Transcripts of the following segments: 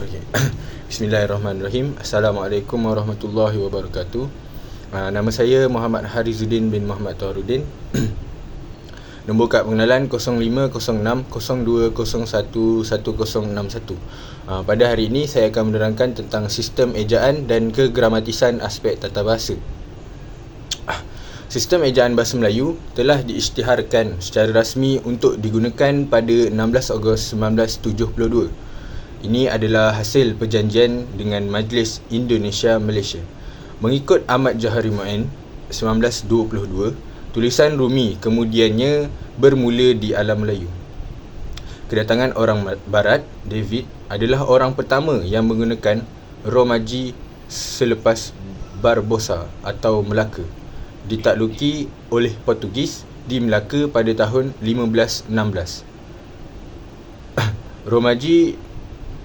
Okay. Bismillahirrahmanirrahim. Assalamualaikum warahmatullahi wabarakatuh. Nama saya Muhammad Harizuddin bin Muhammad Taharuddin. Nombor kad pengenalan 050602011061. Pada hari ini saya akan menerangkan tentang sistem ejaan dan kegramatisan aspek tata bahasa. Sistem ejaan bahasa Melayu telah diisytiharkan secara rasmi untuk digunakan pada 16 Ogos 1972. Ini adalah hasil perjanjian dengan Majlis Indonesia-Malaysia. Mengikut Ahmad Johari Moen 1922, tulisan Rumi kemudiannya bermula di alam Melayu. Kedatangan orang Barat, David, adalah orang pertama yang menggunakan Romaji selepas Barbosa atau Melaka, ditakluki oleh Portugis di Melaka pada tahun 1516. Romaji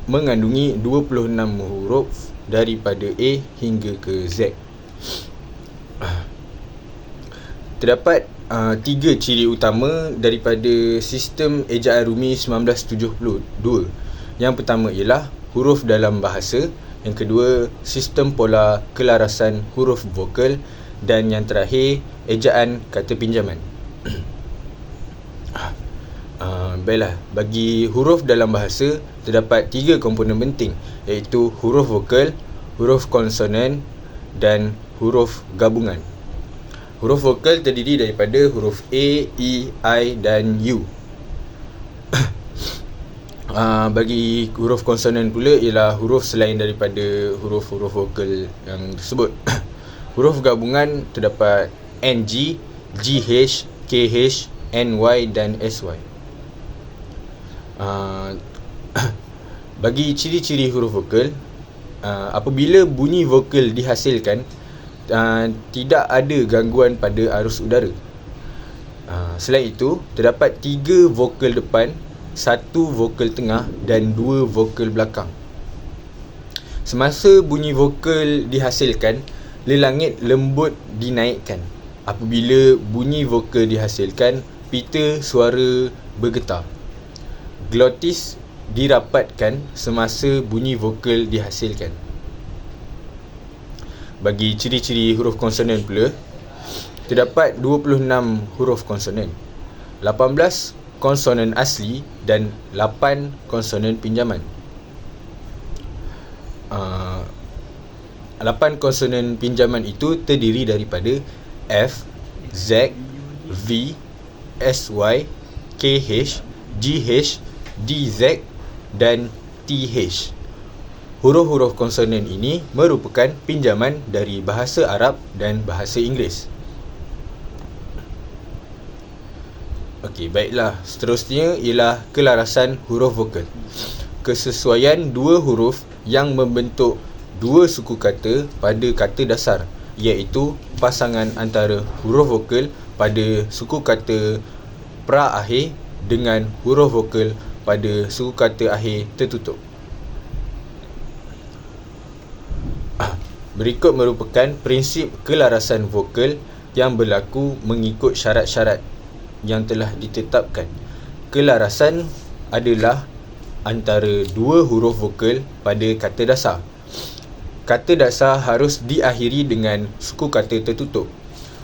mengandungi 26 huruf daripada A hingga ke Z. Terdapat tiga ciri utama daripada sistem ejaan Rumi 1972. Yang pertama ialah huruf dalam bahasa, yang kedua sistem pola kelarasan huruf vokal, dan yang terakhir ejaan kata pinjaman. Baiklah, bagi huruf dalam bahasa terdapat tiga komponen penting, iaitu huruf vokal, huruf konsonan dan huruf gabungan. Huruf vokal terdiri daripada huruf A, E, I dan U. Bagi huruf konsonan pula ialah huruf selain daripada huruf-huruf vokal yang tersebut. Huruf gabungan terdapat NG, GH, KH, NY dan SY. Bagi ciri-ciri huruf vokal, apabila bunyi vokal dihasilkan, tidak ada gangguan pada arus udara. Selain itu, terdapat 3 vokal depan, 1 vokal tengah dan 2 vokal belakang. Semasa bunyi vokal dihasilkan, lelangit lembut dinaikkan. Apabila bunyi vokal dihasilkan, pita suara bergetar. Glotis dirapatkan semasa bunyi vokal dihasilkan. Bagi ciri-ciri huruf konsonan pula, terdapat 26 huruf konsonan, 18 konsonan asli dan 8 konsonan pinjaman. 8 konsonan pinjaman itu terdiri daripada F, Z, V, SY, KH, GH, DZ dan TH. Huruf-huruf konsonan ini merupakan pinjaman dari bahasa Arab dan bahasa Inggeris. Okey, baiklah. Seterusnya ialah kelarasan huruf vokal. Kesesuaian dua huruf yang membentuk dua suku kata pada kata dasar, iaitu pasangan antara huruf vokal pada suku kata pra-akhir dengan huruf vokal pada suku kata akhir tertutup. Berikut merupakan prinsip kelarasan vokal yang berlaku mengikut syarat-syarat yang telah ditetapkan. Kelarasan adalah antara dua huruf vokal pada kata dasar. Kata dasar harus diakhiri dengan suku kata tertutup.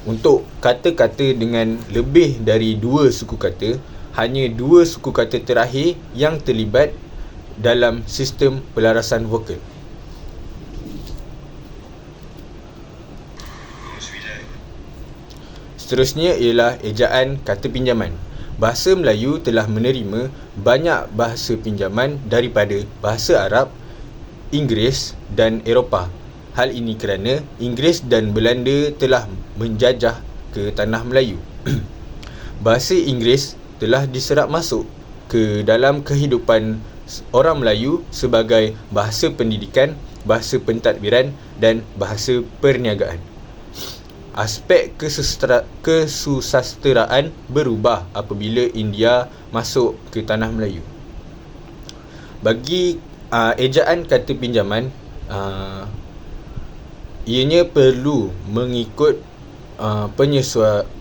Untuk kata-kata dengan lebih dari dua suku kata, hanya dua suku kata terakhir yang terlibat dalam sistem pelarasan vokal. Seterusnya ialah ejaan kata pinjaman. Bahasa Melayu telah menerima banyak bahasa pinjaman daripada bahasa Arab, Inggeris dan Eropah. Hal ini kerana Inggeris dan Belanda telah menjajah ke tanah Melayu. Bahasa Inggeris telah diserap masuk ke dalam kehidupan orang Melayu sebagai bahasa pendidikan, bahasa pentadbiran dan bahasa perniagaan. Aspek kesusasteraan berubah apabila India masuk ke tanah Melayu. Bagi ejaan kata pinjaman, ianya perlu mengikut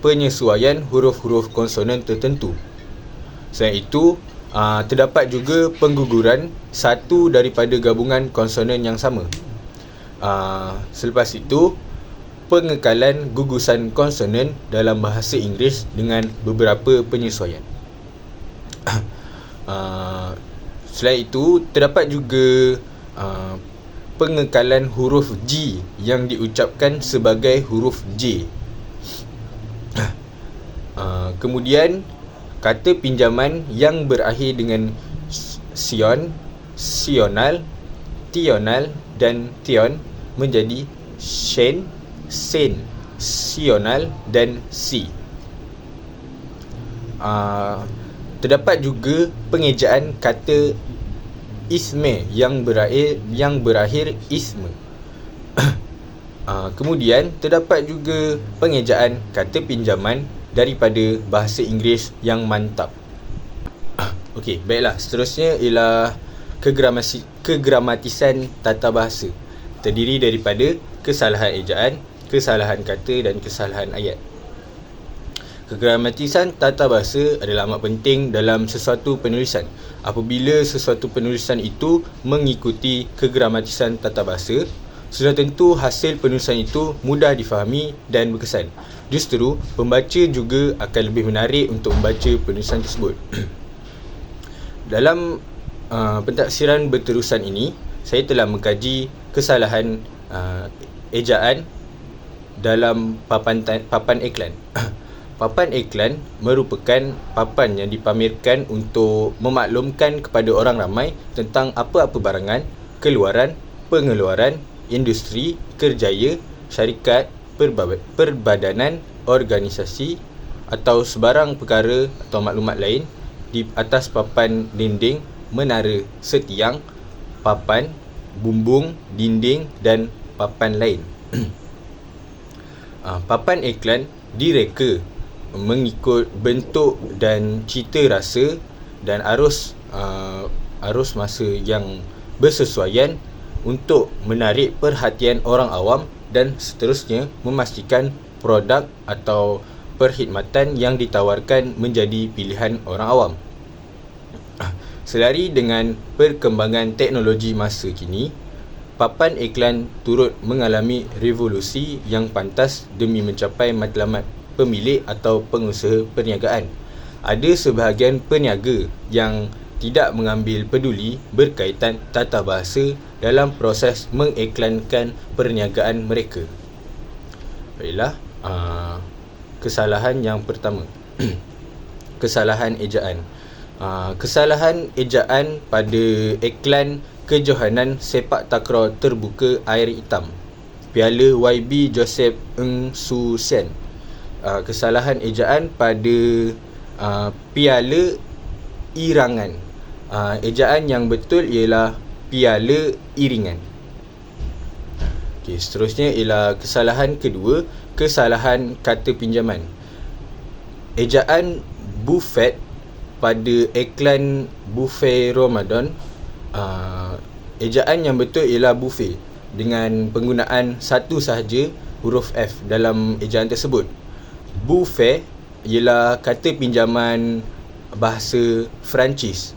penyesuaian huruf-huruf konsonan tertentu. Selain itu, Terdapat juga pengguguran satu daripada gabungan konsonan yang sama. Selepas itu, pengekalan gugusan konsonan dalam bahasa Inggeris dengan beberapa penyesuaian. Selain itu, terdapat juga pengekalan huruf G yang diucapkan sebagai huruf J. Kemudian, kata pinjaman yang berakhir dengan sion, sional, tional dan tion menjadi shen, sen, sional dan si. Terdapat juga pengejaan kata isme yang berakhir isme. Kemudian terdapat juga pengejaan kata pinjaman daripada bahasa Inggeris yang mantap. Okey, baiklah. Seterusnya ialah kegramatisan tata bahasa. Terdiri daripada kesalahan ejaan, kesalahan kata dan kesalahan ayat. Kegramatisan tata bahasa adalah amat penting dalam sesuatu penulisan. Apabila sesuatu penulisan itu mengikuti kegramatisan tata bahasa, sudah tentu hasil penulisan itu mudah difahami dan berkesan. Justru, pembaca juga akan lebih menarik untuk membaca penulisan tersebut. Dalam pentaksiran berterusan ini, saya telah mengkaji kesalahan ejaan dalam papan iklan. Papan iklan merupakan papan yang dipamerkan untuk memaklumkan kepada orang ramai tentang apa-apa barangan, keluaran, pengeluaran, industri, kerjaya, syarikat, perbadanan, organisasi atau sebarang perkara atau maklumat lain di atas papan dinding, menara, setiang, papan, bumbung, dinding dan papan lain. Papan iklan direka mengikut bentuk dan cita rasa dan arus masa yang bersesuaian untuk menarik perhatian orang awam dan seterusnya memastikan produk atau perkhidmatan yang ditawarkan menjadi pilihan orang awam. Selari dengan perkembangan teknologi masa kini, papan iklan turut mengalami revolusi yang pantas demi mencapai matlamat pemilik atau pengusaha perniagaan. Ada sebahagian peniaga yang tidak mengambil peduli berkaitan tata bahasa dalam proses mengiklankan perniagaan mereka. Baiklah, kesalahan yang pertama. Kesalahan ejaan. Kesalahan ejaan pada iklan kejohanan sepak takraw terbuka air hitam Piala YB Joseph Ng Su Sian. Kesalahan ejaan pada Piala Irangan. Ejaan yang betul ialah Piala Iringan. Okey, seterusnya ialah kesalahan kedua, kesalahan kata pinjaman. Ejaan buffet pada iklan buffet Ramadan. Ejaan yang betul ialah buffet dengan penggunaan satu sahaja huruf F dalam ejaan tersebut. Buffet ialah kata pinjaman bahasa Perancis.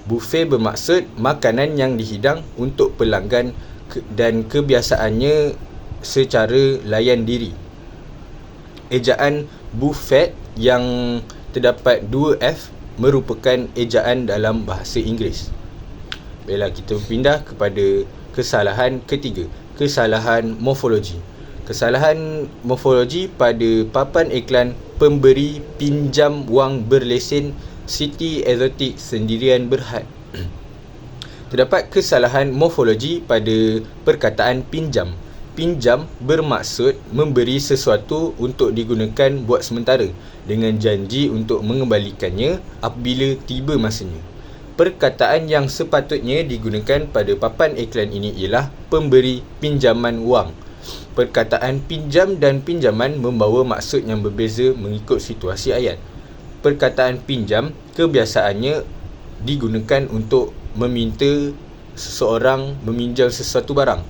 Buffet bermaksud makanan yang dihidang untuk pelanggan dan kebiasaannya secara layan diri. Ejaan buffet yang terdapat dua F merupakan ejaan dalam bahasa Inggeris. Baiklah, kita pindah kepada kesalahan ketiga, kesalahan morfologi. Kesalahan morfologi pada papan iklan pemberi pinjam wang berlesen City Exotic Sendirian Berhad. Terdapat kesalahan morfologi pada perkataan pinjam. Pinjam bermaksud memberi sesuatu untuk digunakan buat sementara dengan janji untuk mengembalikannya apabila tiba masanya. Perkataan yang sepatutnya digunakan pada papan iklan ini ialah pemberi pinjaman wang. Perkataan pinjam dan pinjaman membawa maksud yang berbeza mengikut situasi ayat. Perkataan pinjam kebiasaannya digunakan untuk meminta seseorang meminjam sesuatu barang.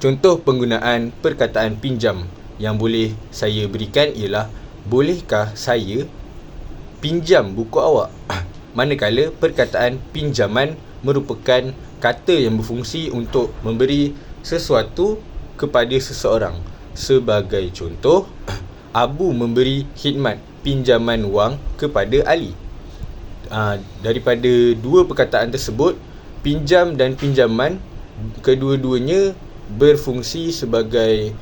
Contoh penggunaan perkataan pinjam yang boleh saya berikan ialah, bolehkah saya pinjam buku awak? manakala perkataan pinjaman merupakan kata yang berfungsi untuk memberi sesuatu kepada seseorang. Sebagai contoh, Abu memberi khidmat pinjaman wang kepada Ali. Daripada dua perkataan tersebut, pinjam dan pinjaman kedua-duanya berfungsi sebagai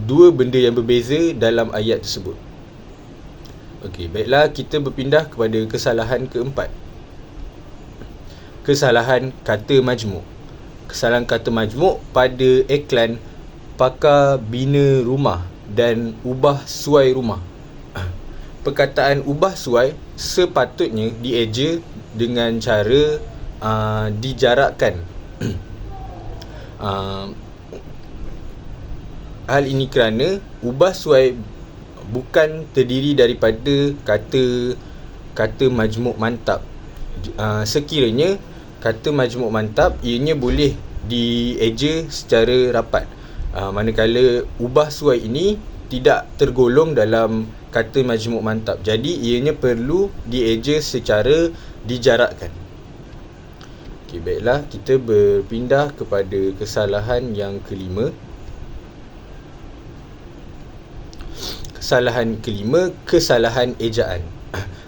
dua benda yang berbeza dalam ayat tersebut. Okey, baiklah, kita berpindah kepada kesalahan keempat. Kesalahan kata majmuk. Kesalahan kata majmuk pada iklan pakar bina rumah dan ubah suai rumah. Perkataan ubah suai sepatutnya dieja dengan cara dijarakkan. Hal ini kerana ubah suai bukan terdiri daripada kata majmuk mantap. Sekiranya kata majmuk mantap, ianya boleh dieja secara rapat. Manakala ubah suai ini tidak tergolong dalam kata majmuk mantap. Jadi ianya perlu dieja secara dijarakkan. Okey, baiklah, kita berpindah kepada kesalahan yang kelima. Kesalahan kelima, kesalahan ejaan.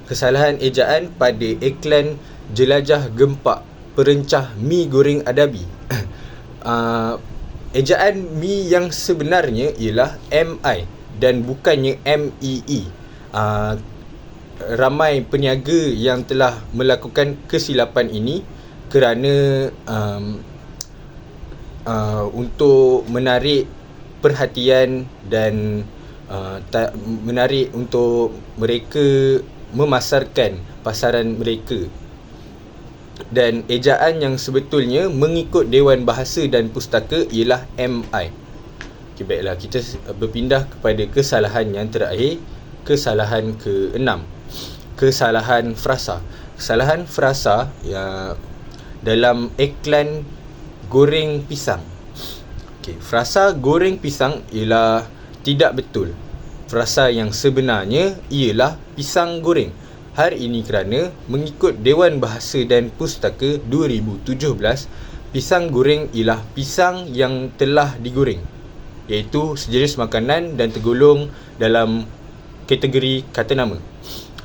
Kesalahan ejaan pada iklan jelajah gempak perencah mi goreng adabi. Ejaan mi yang sebenarnya ialah MI dan bukannya MEE. Ramai peniaga yang telah melakukan kesilapan ini kerana untuk menarik perhatian dan menarik untuk mereka memasarkan pasaran mereka. Dan ejaan yang sebetulnya mengikut Dewan Bahasa dan Pustaka ialah MI. Okay, baiklah, kita berpindah kepada kesalahan yang terakhir, kesalahan ke-6. Kesalahan frasa. Kesalahan frasa dalam iklan goreng pisang. Okay, frasa goreng pisang ialah tidak betul. Frasa yang sebenarnya ialah pisang goreng. Hal ini kerana mengikut Dewan Bahasa dan Pustaka 2017, pisang goreng ialah pisang yang telah digoreng, iaitu sejenis makanan dan tergolong dalam kategori kata nama.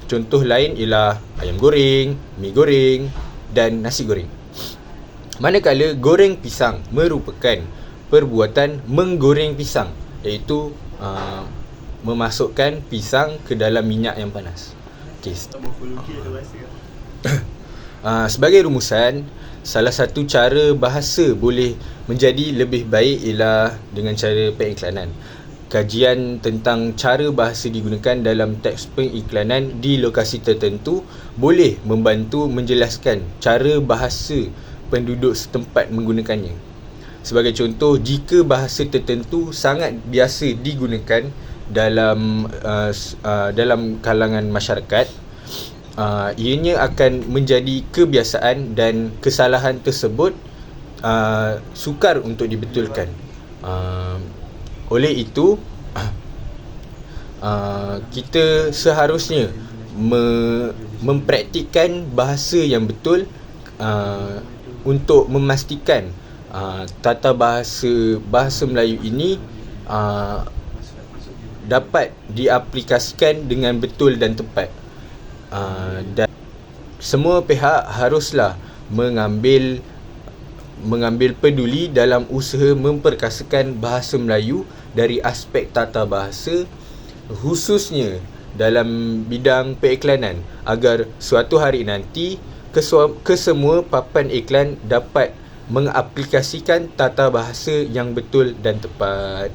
Contoh lain ialah ayam goreng, mi goreng dan nasi goreng. Manakala goreng pisang merupakan perbuatan menggoreng pisang, iaitu memasukkan pisang ke dalam minyak yang panas. Okay. Sebagai rumusan, salah satu cara bahasa boleh menjadi lebih baik ialah dengan cara pengiklanan. Kajian tentang cara bahasa digunakan dalam teks pengiklanan di lokasi tertentu boleh membantu menjelaskan cara bahasa penduduk setempat menggunakannya. Sebagai contoh, jika bahasa tertentu sangat biasa digunakan dalam kalangan masyarakat, ianya akan menjadi kebiasaan dan kesalahan tersebut sukar untuk dibetulkan. Oleh itu, kita seharusnya mempraktikkan bahasa yang betul untuk memastikan tata bahasa Melayu ini dapat diaplikasikan dengan betul dan tepat. Dan semua pihak haruslah mengambil peduli dalam usaha memperkasakan bahasa Melayu dari aspek tata bahasa, khususnya dalam bidang periklanan, agar suatu hari nanti kesemua papan iklan dapat mengaplikasikan tata bahasa yang betul dan tepat.